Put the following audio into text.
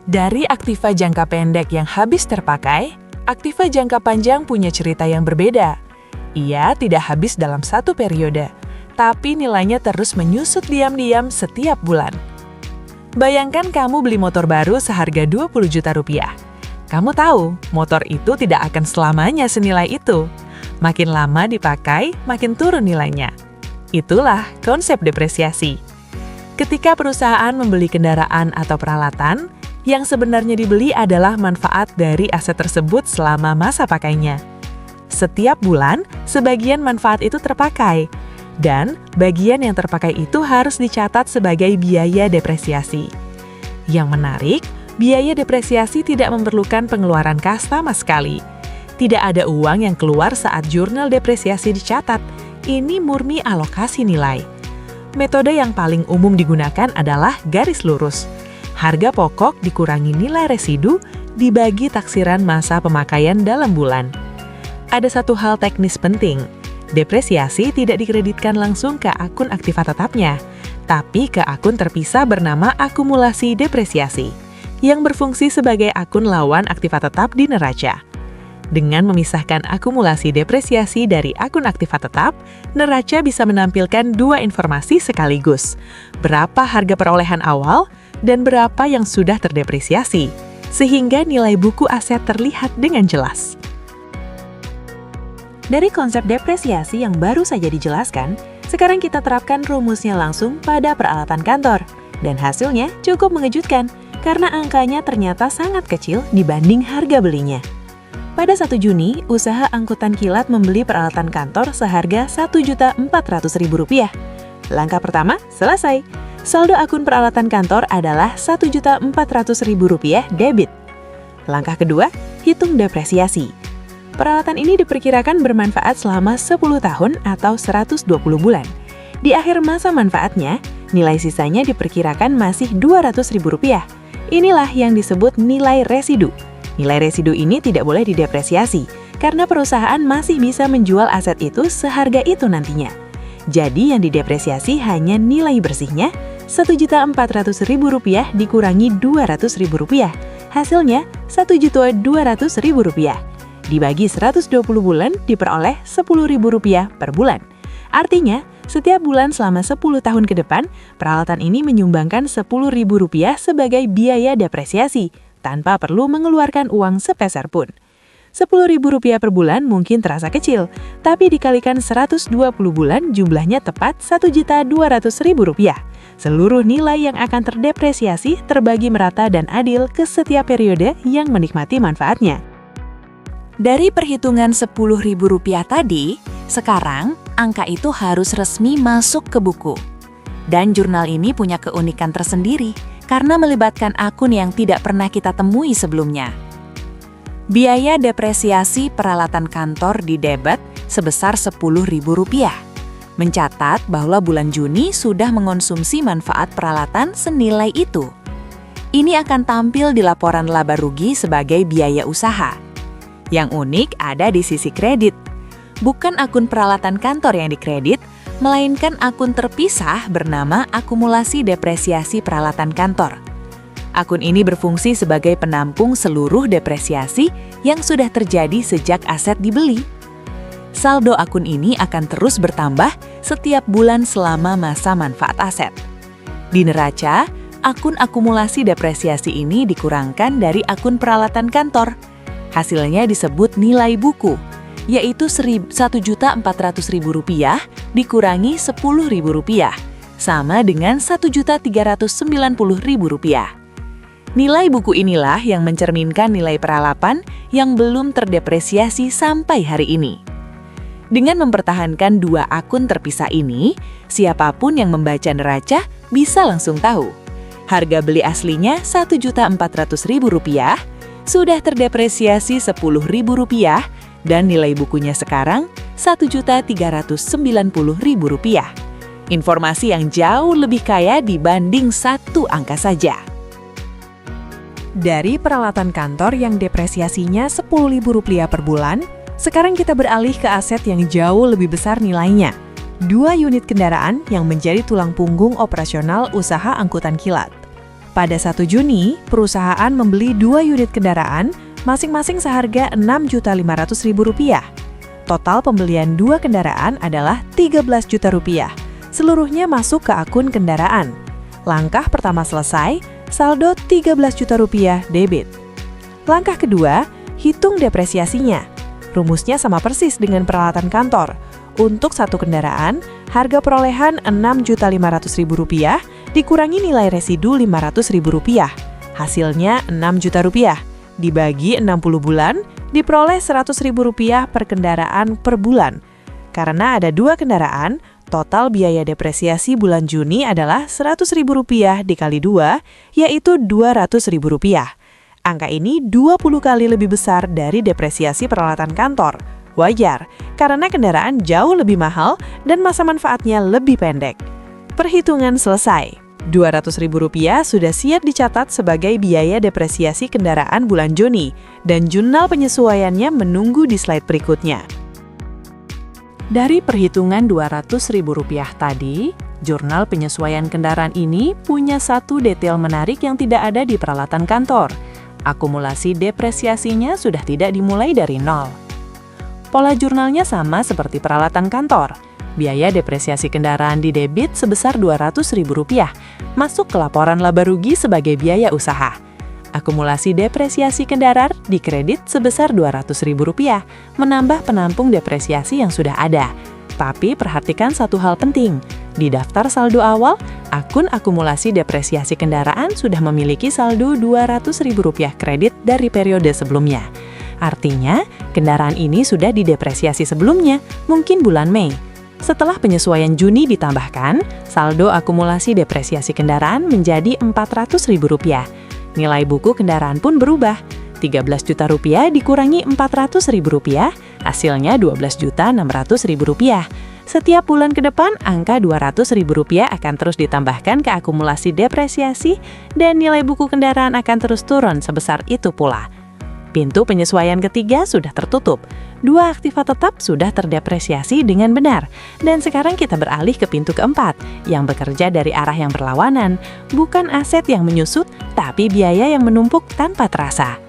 Dari aktiva jangka pendek yang habis terpakai, aktiva jangka panjang punya cerita yang berbeda. Ia tidak habis dalam satu periode, tapi nilainya terus menyusut diam-diam setiap bulan. Bayangkan kamu beli motor baru seharga 20 juta rupiah. Kamu tahu, motor itu tidak akan selamanya senilai itu. Makin lama dipakai, makin turun nilainya. Itulah konsep depresiasi. Ketika perusahaan membeli kendaraan atau peralatan, yang sebenarnya dibeli adalah manfaat dari aset tersebut selama masa pakainya. Setiap bulan, sebagian manfaat itu terpakai, dan bagian yang terpakai itu harus dicatat sebagai biaya depresiasi. Yang menarik, biaya depresiasi tidak memerlukan pengeluaran kas sama sekali. Tidak ada uang yang keluar saat jurnal depresiasi dicatat. Ini murni alokasi nilai. Metode yang paling umum digunakan adalah garis lurus. Harga pokok dikurangi nilai residu dibagi taksiran masa pemakaian dalam bulan. Ada satu hal teknis penting. Depresiasi tidak dikreditkan langsung ke akun aktiva tetapnya, tapi ke akun terpisah bernama akumulasi depresiasi, yang berfungsi sebagai akun lawan aktiva tetap di neraca. Dengan memisahkan akumulasi depresiasi dari akun aktiva tetap, neraca bisa menampilkan dua informasi sekaligus. Berapa harga perolehan awal dan berapa yang sudah terdepresiasi, sehingga nilai buku aset terlihat dengan jelas. Dari konsep depresiasi yang baru saja dijelaskan, sekarang kita terapkan rumusnya langsung pada peralatan kantor. Dan hasilnya cukup mengejutkan, karena angkanya ternyata sangat kecil dibanding harga belinya. Pada 1 Juni, usaha angkutan kilat membeli peralatan kantor seharga Rp1.400.000. Langkah pertama selesai. Saldo akun peralatan kantor adalah Rp1.400.000 debit. Langkah kedua, hitung depresiasi. Peralatan ini diperkirakan bermanfaat selama 10 tahun atau 120 bulan. Di akhir masa manfaatnya, nilai sisanya diperkirakan masih Rp200.000. Inilah yang disebut nilai residu. Nilai residu ini tidak boleh didepresiasi, karena perusahaan masih bisa menjual aset itu seharga itu nantinya. Jadi yang didepresiasi hanya nilai bersihnya, Rp1.400.000 dikurangi Rp200.000. Hasilnya Rp1.200.000. Dibagi 120 bulan diperoleh Rp10.000 per bulan. Artinya, setiap bulan selama 10 tahun ke depan, peralatan ini menyumbangkan Rp10.000 sebagai biaya depresiasi, tanpa perlu mengeluarkan uang sepeser pun. Rp10.000 per bulan mungkin terasa kecil, tapi dikalikan 120 bulan jumlahnya tepat Rp1.200.000. Seluruh nilai yang akan terdepresiasi terbagi merata dan adil ke setiap periode yang menikmati manfaatnya. Dari perhitungan Rp10.000 tadi, sekarang angka itu harus resmi masuk ke buku. Dan jurnal ini punya keunikan tersendiri karena melibatkan akun yang tidak pernah kita temui sebelumnya. Biaya depresiasi peralatan kantor didebet sebesar Rp10.000, mencatat bahwa bulan Juni sudah mengonsumsi manfaat peralatan senilai itu. Ini akan tampil di laporan laba rugi sebagai biaya usaha. Yang unik ada di sisi kredit. Bukan akun peralatan kantor yang dikredit, melainkan akun terpisah bernama akumulasi depresiasi peralatan kantor. Akun ini berfungsi sebagai penampung seluruh depresiasi yang sudah terjadi sejak aset dibeli. Saldo akun ini akan terus bertambah setiap bulan selama masa manfaat aset. Di neraca, akun akumulasi depresiasi ini dikurangkan dari akun peralatan kantor. Hasilnya disebut nilai buku, yaitu Rp1.400.000 dikurangi Rp10.000, sama dengan Rp1.390.000. Nilai buku inilah yang mencerminkan nilai peralapan yang belum terdepresiasi sampai hari ini. Dengan mempertahankan dua akun terpisah ini, siapapun yang membaca neraca bisa langsung tahu. Harga beli aslinya Rp1.400.000, sudah terdepresiasi Rp10.000, dan nilai bukunya sekarang Rp1.390.000. Informasi yang jauh lebih kaya dibanding satu angka saja. Dari peralatan kantor yang depresiasinya Rp10.000 per bulan, sekarang kita beralih ke aset yang jauh lebih besar nilainya. 2 unit kendaraan yang menjadi tulang punggung operasional usaha angkutan kilat. Pada 1 Juni, perusahaan membeli 2 unit kendaraan, masing-masing seharga Rp6.500.000. Total pembelian 2 kendaraan adalah Rp13 juta. Seluruhnya masuk ke akun kendaraan. Langkah pertama selesai, saldo Rp13 juta debit. Langkah kedua, hitung depresiasinya. Rumusnya sama persis dengan peralatan kantor. Untuk 1 kendaraan, harga perolehan Rp6.500.000 dikurangi nilai residu Rp500.000. Hasilnya Rp6 juta. Dibagi 60 bulan, diperoleh Rp100.000 per kendaraan per bulan. Karena ada 2 kendaraan, total biaya depresiasi bulan Juni adalah Rp100.000 dikali 2, yaitu Rp200.000. Angka ini 20 kali lebih besar dari depresiasi peralatan kantor. Wajar, karena kendaraan jauh lebih mahal dan masa manfaatnya lebih pendek. Perhitungan selesai. Rp200.000 sudah siap dicatat sebagai biaya depresiasi kendaraan bulan Juni, dan jurnal penyesuaiannya menunggu di slide berikutnya. Dari perhitungan Rp200.000 tadi, jurnal penyesuaian kendaraan ini punya satu detail menarik yang tidak ada di peralatan kantor. Akumulasi depresiasinya sudah tidak dimulai dari nol. Pola jurnalnya sama seperti peralatan kantor. Biaya depresiasi kendaraan di debit sebesar Rp200.000, masuk ke laporan laba rugi sebagai biaya usaha. Akumulasi depresiasi kendaraan di kredit sebesar Rp200.000, menambah penampung depresiasi yang sudah ada. Tapi perhatikan satu hal penting, di daftar saldo awal, akun akumulasi depresiasi kendaraan sudah memiliki saldo Rp200.000 kredit dari periode sebelumnya. Artinya, kendaraan ini sudah didepresiasi sebelumnya, mungkin bulan Mei. Setelah penyesuaian Juni ditambahkan, saldo akumulasi depresiasi kendaraan menjadi Rp400.000. Nilai buku kendaraan pun berubah. Rp13 juta dikurangi Rp400.000, hasilnya Rp12.600.000. Setiap bulan ke depan, angka Rp200.000 akan terus ditambahkan ke akumulasi depresiasi dan nilai buku kendaraan akan terus turun sebesar itu pula. Pintu penyesuaian ketiga sudah tertutup. 2 aktiva tetap sudah terdepresiasi dengan benar. Dan sekarang kita beralih ke pintu keempat, yang bekerja dari arah yang berlawanan. Bukan aset yang menyusut, tapi biaya yang menumpuk tanpa terasa.